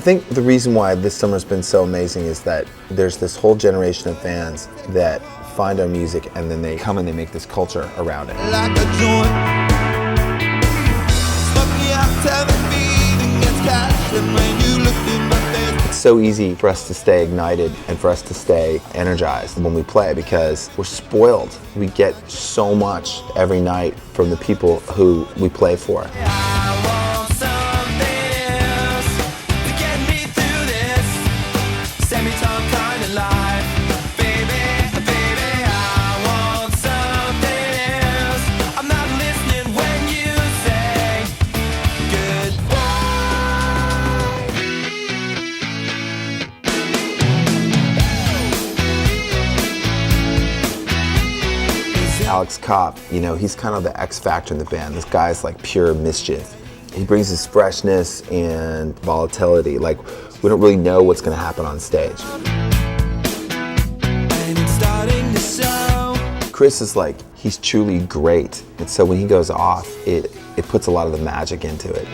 think the reason why this summer's been so amazing is that there's this whole generation of fans that find our music and then they come and they make this culture around it. Like a joint, smoke me out, tell the feeling gets catched, and when you look in my face. It's so easy for us to stay ignited and for us to stay energized when we play because we're spoiled. We get so much every night from the people who we play for. Alex Kopp, he's kind of the X factor in the band. This guy's like pure mischief. He brings his freshness and volatility. Like, we don't really know what's going to happen on stage. Chris is like, he's truly great. And so when he goes off, it puts a lot of the magic into it.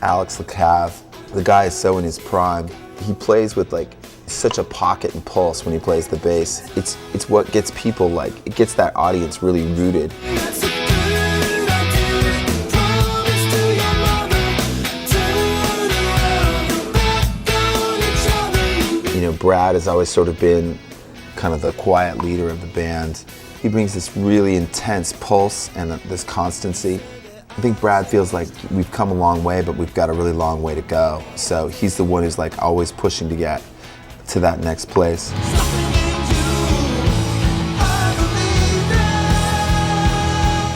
Alex Lacav, the guy is so in his prime. He plays with like such a pocket and pulse when he plays the bass. It's what gets people like, it gets that audience really rooted. Brad has always sort of been kind of the quiet leader of the band. He brings this really intense pulse and this constancy. I think Brad feels like we've come a long way, but we've got a really long way to go. So he's the one who's like always pushing to get to that next place.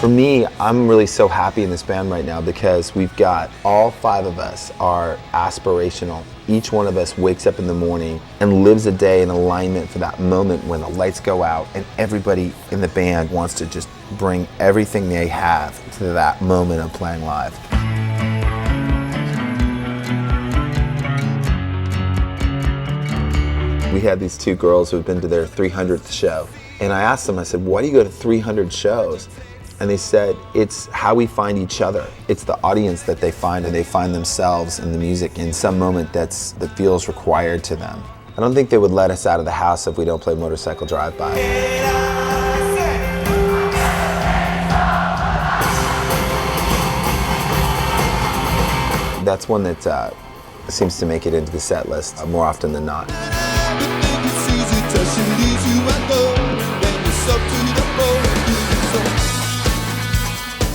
For me, I'm really so happy in this band right now because we've got all 5 of us are aspirational. Each one of us wakes up in the morning and lives a day in alignment for that moment when the lights go out and everybody in the band wants to just bring everything they have to that moment of playing live. We had these 2 girls who had been to their 300th show. And I asked them, I said, why do you go to 300 shows? And they said, it's how we find each other. It's the audience that they find, and they find themselves in the music in some moment that feels required to them. I don't think they would let us out of the house if we don't play Motorcycle Drive-By. That's one that seems to make it into the set list more often than not.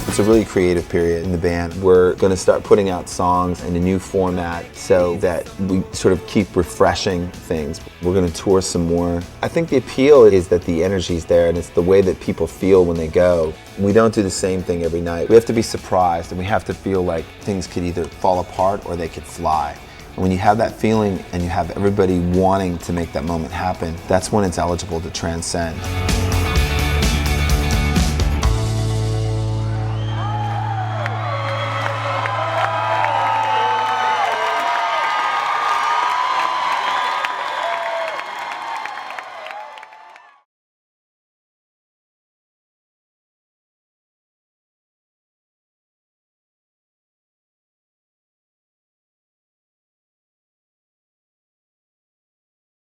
It's a really creative period in the band. We're going to start putting out songs in a new format so that we sort of keep refreshing things. We're going to tour some more. I think the appeal is that the energy's there and it's the way that people feel when they go. We don't do the same thing every night. We have to be surprised and we have to feel like things could either fall apart or they could fly. And when you have that feeling and you have everybody wanting to make that moment happen, that's when it's eligible to transcend.